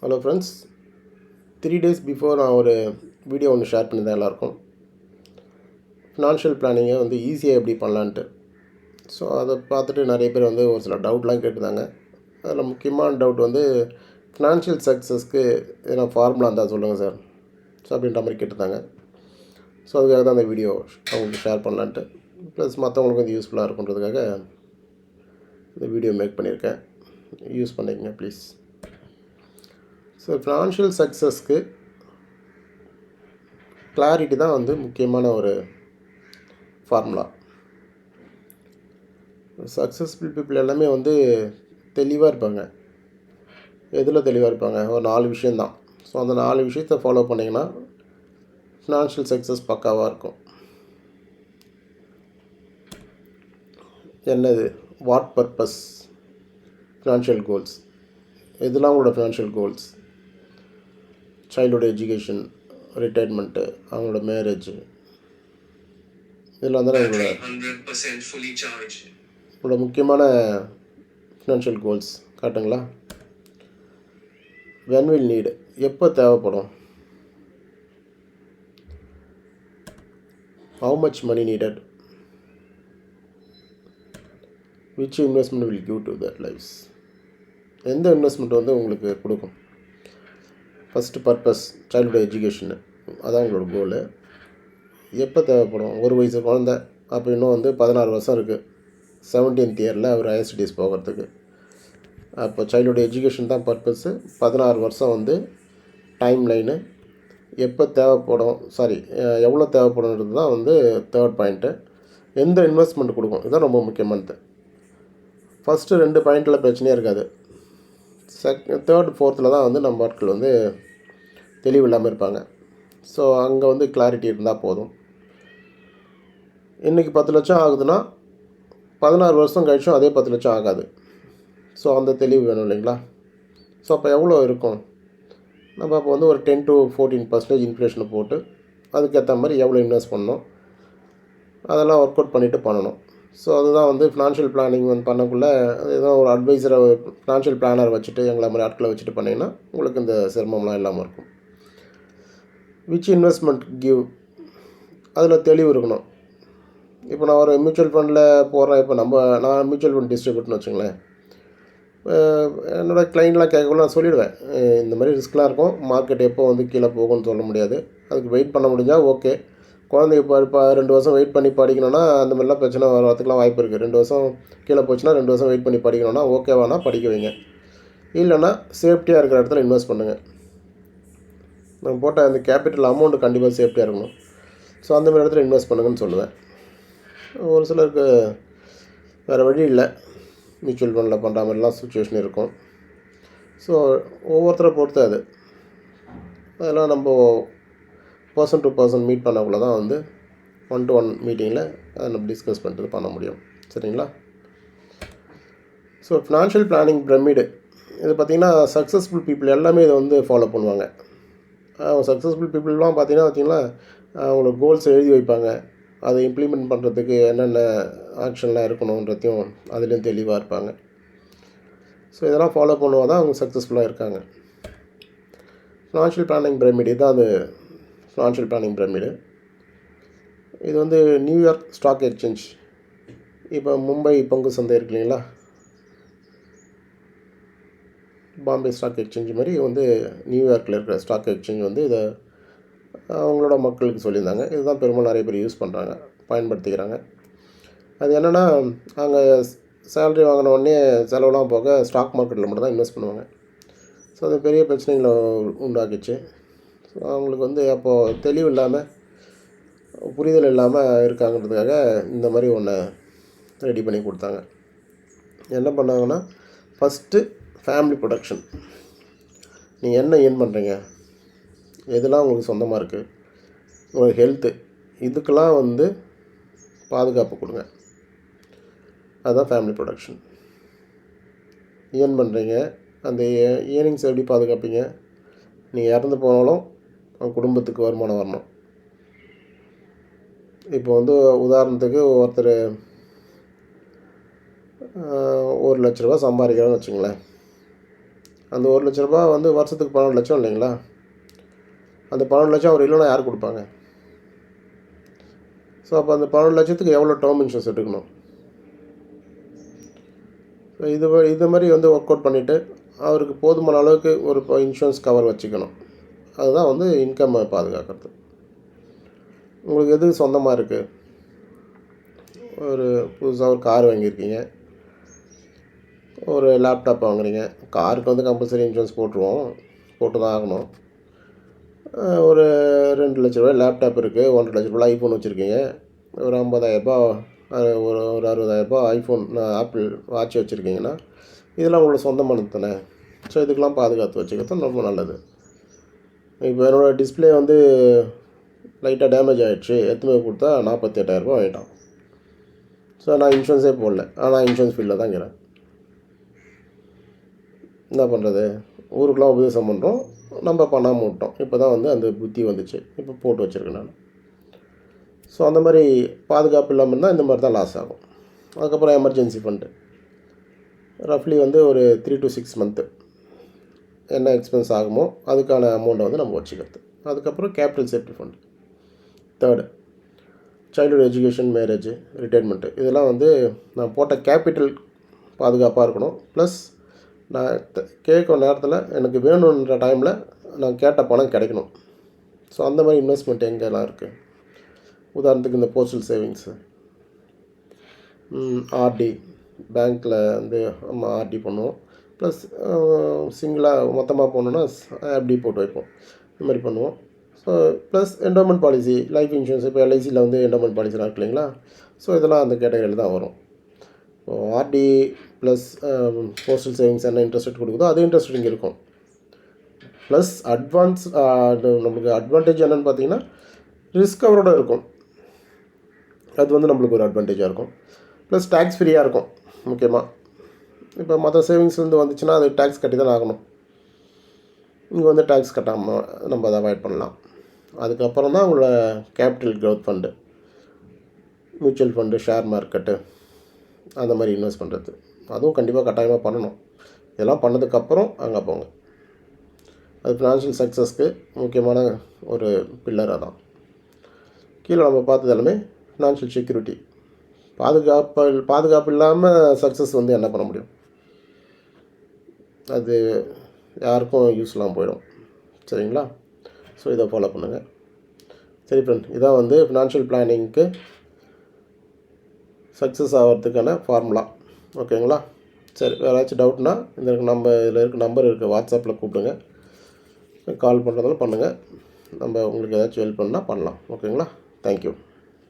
Hello friends, 3 days before நான் ஒரு video ஒன்று ஷேர் பண்ணியிருந்தேன் எல்லாருக்கும். ஃபினான்ஷியல் பிளானிங்கை வந்து ஈஸியாக எப்படி பண்ணலான்ட்டு. ஸோ அதை பார்த்துட்டு நிறைய பேர் வந்து ஒரு சில டவுட்லாம் கேட்டிருந்தாங்க. அதில் முக்கியமான டவுட் வந்து ஃபினான்ஷியல் சக்ஸஸ்க்கு எதனா ஃபார்முலா இருந்தால் சொல்லுங்கள் சார், ஸோ அப்படின்ற மாதிரி கேட்டிருந்தாங்க. ஸோ அதுக்காக தான் அந்த வீடியோ அவங்களுக்கு ஷேர் பண்ணலான்ட்டு, ப்ளஸ் மற்றவங்களுக்கு வந்து யூஸ்ஃபுல்லாக இருக்குன்றதுக்காக இந்த வீடியோ மேக் பண்ணியிருக்கேன். யூஸ் பண்ணிக்கங்க ப்ளீஸ். ஸோ ஃபினான்ஷியல் சக்ஸஸ்க்கு கிளாரிட்டி தான் வந்து முக்கியமான ஒரு ஃபார்முலா. சக்ஸஸ்ஃபுல் பீப்புள் எல்லாமே வந்து தெளிவாக இருப்பாங்க. எதில் தெளிவாக இருப்பாங்க? ஒரு 4 விஷயந்தான். ஸோ அந்த 4 விஷயத்தை ஃபாலோ பண்ணிங்கன்னா ஃபினான்ஷியல் சக்ஸஸ் பக்காவாக இருக்கும். என்னது? What purpose? Financial goals. இதெல்லாம் உங்களோட ஃபினான்ஷியல் கோல்ஸ். சைல்டோட எஜுகேஷன், ரிட்டையர்மெண்ட்டு, அவங்களோட மேரேஜ், இதெல்லாம் தானே உங்களோட முக்கியமான ஃபினான்ஷியல் கோல்ஸ். காட்டுங்களா? வென் வில் நீடு, எப்போ தேவைப்படும்? How much money needed? Which investment will give to that lifes? எந்த இன்வெஸ்ட்மெண்ட் வந்து உங்களுக்கு கொடுக்கும்? ஃபஸ்ட்டு பர்பஸ் சைல்டுஹுட் எஜுகேஷனு, அதான் உங்களோட கோலு. எப்போ தேவைப்படும்? ஒரு வயசு குழந்த, அப்போ இன்னும் வந்து 16 வருஷம் இருக்குது. 17th இயரில் அவர் ஹையர் ஸ்டடீஸ் போகிறதுக்கு. அப்போ சைல்டுஹுட் எஜுகேஷன் தான் பர்பஸ்ஸு. 16 வருஷம் வந்து டைம் லைனு. எப்போ தேவைப்படும், எவ்வளோ தேவைப்படும்ன்றது தான் வந்து தேர்ட் பாயிண்ட்டு. எந்த இன்வெஸ்ட்மெண்ட் கொடுக்கும், இதுதான் ரொம்ப முக்கியமானது. ஃபஸ்ட்டு 2 பாயிண்டில் பிரச்சனையே இருக்காது. தேர்ட், ஃபோர்த்தில் தான் வந்து நம்ம ஆட்கள் வந்து தெளிவு இல்லாமல் இருப்பாங்க. ஸோ அங்கே வந்து கிளாரிட்டி இருந்தால் போதும். இன்றைக்கி 10 லட்சம் ஆகுதுன்னா 16 வருஷம் கழிச்சும் அதே 10 லட்சம் ஆகாது. ஸோ அந்த தெளிவு வேணும் இல்லைங்களா? ஸோ அப்போ எவ்வளோ இருக்கும்? நம்ம அப்போ வந்து ஒரு 10 to 14% இன்ஃப்ளேஷனை போட்டு அதுக்கேற்ற மாதிரி எவ்வளோ இன்வெஸ்ட் பண்ணணும், அதெல்லாம் ஒர்க் அவுட் பண்ணிவிட்டு பண்ணணும். ஸோ அதுதான் வந்து ஃபினான்ஷியல் பிளானிங் வந்து பண்ணக்குள்ளே ஏதோ ஒரு அட்வைசரை, ஃபினான்ஷியல் பிளானர் வச்சுட்டு எங்களை மாதிரி ஆட்களை வச்சுட்டு பண்ணிங்கன்னா உங்களுக்கு இந்த சிரமம்லாம் இல்லாமல் இருக்கும். விச் இன்வெஸ்ட்மெண்ட் கிவ், அதில் தெளிவு இருக்கணும். இப்போ நான் ஒரு மியூச்சுவல் ஃபண்டில் போடுறேன். இப்போ நான் மியூச்சுவல் ஃபண்ட் டிஸ்ட்ரிபியூட்னு வச்சுங்களேன். என்னோடய கிளைண்ட்லாம் கேட்கக்குள்ள நான் சொல்லிவிடுவேன், இந்த மாதிரி ரிஸ்க்லாம் இருக்கும், மார்க்கெட் எப்போ வந்து கீழே போகும்னு சொல்ல முடியாது, அதுக்கு வெயிட் பண்ண முடிஞ்சால் ஓகே. குழந்தைங்க இப்போ 2 வருஷம் வெயிட் பண்ணி படிக்கணும்னா அந்த மாதிரிலாம் பிரச்சனை வரதுக்குலாம் வாய்ப்பு இருக்குது. 2 வருஷம் கீழே போச்சுன்னா 2 வருஷம் வெயிட் பண்ணி படிக்கணும்னா ஓகேவானா படிக்க வைங்க. இல்லைன்னா சேஃப்டியாக இருக்கிற இடத்துல இன்வெஸ்ட் பண்ணுங்கள். நம்ம போட்ட அந்த கேபிட்டல் அமௌண்ட்டு கண்டிப்பாக சேஃப்டியாக இருக்கணும். ஸோ அந்த மாதிரி இடத்துல இன்வெஸ்ட் பண்ணுங்கன்னு சொல்லுவேன். ஒரு சிலருக்கு வேறு வழி இல்லை, மியூச்சுவல் ஃபண்டில் பண்ணுற மாதிரிலாம் சுச்சுவேஷன் இருக்கும். ஸோ ஒவ்வொருத்தரை பொறுத்து அது. அதெல்லாம் நம்ம பர்சன் டு பர்சன் மீட் பண்ணக்குள்ள தான் வந்து 1-to-1 மீட்டிங்கில் அதை நம்ம டிஸ்கஸ் பண்ணிட்டு பண்ண முடியும். சரிங்களா? ஸோ ஃபினான்ஷியல் பிளானிங் பிரமிடு இது பார்த்திங்கன்னா சக்ஸஸ்ஃபுல் பீப்புள் எல்லாமே இதை வந்து ஃபாலோ பண்ணுவாங்க. சக்ஸஸ்ஃபுல் பீப்புளெலாம் பார்த்திங்கன்னா அவங்களோட கோல்ஸ் எழுதி வைப்பாங்க. அதை இம்ப்ளிமெண்ட் பண்ணுறதுக்கு என்னென்ன ஆக்ஷன்லாம் இருக்கணுன்றதையும் அதுலேயும் தெளிவாக இருப்பாங்க. ஸோ இதெல்லாம் ஃபாலோ பண்ணுவால் தான் அவங்க சக்ஸஸ்ஃபுல்லாக இருக்காங்க. ஃபினான்ஷியல் பிளானிங் பிரமிடு தான் அது. ஃபினான்ஷியல் பிளானிங் பிரமிடு இது வந்து நியூயார்க் ஸ்டாக் எக்ஸ்சேஞ்ச், இப்போ மும்பை பங்கு சந்தை இருக்கு இல்லைங்களா, பாம்பே ஸ்டாக் எக்ஸ்சேஞ்ச் மாதிரி வந்து நியூயார்க்கில் இருக்கிற ஸ்டாக் எக்ஸ்சேஞ்ச் வந்து இதை அவங்களோட மக்களுக்கு சொல்லியிருந்தாங்க. இதுதான் பெரும்பாலும் நிறைய பேர் யூஸ் பண்ணுறாங்க, பயன்படுத்திக்கிறாங்க. அது என்னென்னா, அங்கே சேலரி வாங்கின உடனே செலவுலாம் போக ஸ்டாக் மார்க்கெட்டில் மட்டும் தான் இன்வெஸ்ட் பண்ணுவாங்க. ஸோ அது பெரிய பிரச்சனைகளை உண்டாக்கிச்சு. ஸோ அவங்களுக்கு வந்து அப்போது தெளிவு இல்லாமல், புரிதல் இல்லாமல் இருக்காங்கிறதுக்காக இந்த மாதிரி ஒன்று ரெடி பண்ணி கொடுத்தாங்க. என்ன பண்ணாங்கன்னா, ஃபஸ்ட்டு ஃபேமிலி ப்ரொடக்ஷன். நீங்கள் என்ன ஏர்ன் பண்ணுறீங்க, எதெல்லாம் உங்களுக்கு சொந்தமாக இருக்குது, உங்கள் ஹெல்த்து, இதுக்கெல்லாம் வந்து பாதுகாப்பு கொடுங்க. அதுதான் ஃபேமிலி ப்ரொடக்ஷன். ஏர்ன் பண்ணுறீங்க, அந்த ஏர்னிங்ஸ் எப்படி பாதுகாப்பீங்க? நீங்கள் இறந்து போனாலும் உங்கள் குடும்பத்துக்கு வருமானம் வரணும். இப்போ வந்து உதாரணத்துக்கு ஒருத்தர் 1 லட்ச ரூபா சம்பாதிக்கிறான்னு வச்சுங்களேன். அந்த 1,00,000 ரூபா வந்து வருஷத்துக்கு 12 லட்சம் இல்லைங்களா? அந்த 12 லட்சம் அவர் இல்லைன்னா யார் கொடுப்பாங்க? ஸோ அப்போ அந்த 12 லட்சத்துக்கு எவ்வளோ டேர்ம் இன்சூரன்ஸ் எடுக்கணும்? ஸோ இது மாதிரி வந்து ஒர்க் அவுட் பண்ணிவிட்டு அவருக்கு போதுமான அளவுக்கு ஒரு இன்சூரன்ஸ் கவர் வச்சுக்கணும். அதுதான் வந்து இன்கம்மை பாதுகாக்கிறது. உங்களுக்கு எது சொந்தமாக இருக்குது? ஒரு புதுசாக ஒரு கார் வாங்கியிருக்கீங்க, ஒரு லேப்டாப் வாங்குறீங்க. காருக்கு வந்து கம்பல்சரி இன்சூரன்ஸ் போட்டு தான் ஆகணும். ஒரு 2 லட்ச ரூபாய் லேப்டாப் இருக்குது, 1,50,000 லட்ச ரூபாய் ஐஃபோன் வச்சுருக்கீங்க, ஒரு 50,000 ஒரு 60,000 ஐஃபோன் ஆப்பிள் வாட்ச் வச்சுருக்கீங்கன்னா இதெல்லாம் உங்களுக்கு சொந்தமானது தானே. ஸோ இதுக்கெலாம் பாதுகாத்து வச்சுக்கிறது ரொம்ப நல்லது. இப்போ என்னோடய டிஸ்பிளே வந்து லைட்டாக டேமேஜ் ஆகிடுச்சு, எடுத்துன்னு போய் கொடுத்தா 48,000 ஆகிட்டான். ஸோ நான் இன்சூரன்ஸே போடல, ஆனால் இன்சூரன்ஸ் ஃபீல்டில் தான் இருக்கிறேன். என்ன பண்ணுறது? ஊருக்கெலாம் உபதேசம் பண்ணுறோம், நம்ம பண்ணாமல் விட்டோம். இப்போ தான் வந்து அந்த புத்தி வந்துச்சு, இப்போ போட்டு வச்சுருக்கேன் நான். ஸோ அந்த மாதிரி பாதுகாப்பு இல்லாமல் இருந்தால் இந்த மாதிரி தான் லாஸ் ஆகும். அதுக்கப்புறம் எமர்ஜென்சி ஃபண்டு ரஃப்லி வந்து ஒரு 3 to 6 மந்த்து என்ன எக்ஸ்பென்ஸ் ஆகுமோ அதுக்கான அமௌண்ட்டை வந்து நம்ம வச்சுக்கிறது. அதுக்கப்புறம் capital safety fund. Third, childhood education, marriage, retirement. இதெல்லாம் வந்து நான் போட்ட கேபிட்டல் பாதுகாப்பாக இருக்கணும். ப்ளஸ் நான் கேட்குற நேரத்தில் எனக்கு வேணுன்ற டைமில் நான் கேட்ட பணம் கிடைக்கணும். ஸோ அந்த மாதிரி இன்வெஸ்ட்மெண்ட் எங்கெல்லாம் இருக்குது? உதாரணத்துக்கு இந்த போஸ்டல் சேவிங்ஸு, ஆர்டி, பேங்க்கில் வந்து நம்ம ஆர்டி பண்ணுவோம். ப்ளஸ் சிங்கிளாக மொத்தமாக போனோன்னா எஃப்டி போட்டு வைப்போம். இந்த மாதிரி பண்ணுவோம். So plus endowment policy, life insurance. இப்போ எல்ஐசியில் வந்து என்டோமெண்ட் பாலிசிலாம் இருக்கு இல்லைங்களா? ஸோ இதெல்லாம் அந்த கேட்டகரியில் தான் வரும். ஆர்டி ப்ளஸ் போஸ்டல் சேவிங்ஸ் என்ன இன்ட்ரெஸ்ட் ரேட் கொடுக்குதோ அதே இன்ட்ரெஸ்ட் இங்கே இருக்கும். ப்ளஸ் நம்மளுக்கு அட்வான்டேஜ் என்னென்னு பார்த்தீங்கன்னா ரிஸ்க் அவரோட இருக்கும். அது வந்து நம்மளுக்கு ஒரு அட்வான்டேஜாக இருக்கும். ப்ளஸ் டேக்ஸ் ஃப்ரீயாக இருக்கும். முக்கியமாக இப்போ மற்ற சேவிங்ஸ்லேருந்து வந்துச்சுன்னா அது டேக்ஸ் கட்டி தான் ஆகணும். இங்கே வந்து டேக்ஸ் கட்டாமல் நம்ம அதை அவாய்ட் பண்ணலாம். அதுக்கப்புறம் தான் உங்களோட capital growth fund, mutual fund, share market, அந்த மாதிரி இன்வெஸ்ட் பண்ணுறது. அதுவும் கண்டிப்பாக கட்டாயமாக பண்ணணும். இதெல்லாம் பண்ணதுக்கப்புறம் அங்கே போங்க. அது ஃபினான்ஷியல் சக்ஸஸ்க்கு முக்கியமான ஒரு பில்லராக தான். கீழே நம்ம பார்த்தது எல்லாமே ஃபினான்ஷியல் செக்யூரிட்டி. பாதுகாப்பு இல்லாமல் சக்ஸஸ் வந்து என்ன பண்ண முடியும்? அது யாருக்கும் யூஸ் இல்லாமல் போயிடும். சரிங்களா? ஸோ இதை ஃபாலோ பண்ணுங்கள். சரி ஃப்ரெண்ட், இதான் வந்து ஃபினான்ஷியல் பிளானிங்க்கு சக்ஸஸ் ஆகிறதுக்கான ஃபார்முலா. ஓகேங்களா? சரி, வேறு ஏதாச்சும் டவுட்னா இதில் இருக்க நம்பர் இருக்குது, வாட்ஸ்அப்பில் கூப்பிடுங்க. கால் பண்ணுறதாலும் பண்ணுங்கள். நம்ம உங்களுக்கு ஏதாச்சும் ஹெல்ப் பண்ணால் பண்ணலாம். ஓகேங்களா? தேங்க்யூ.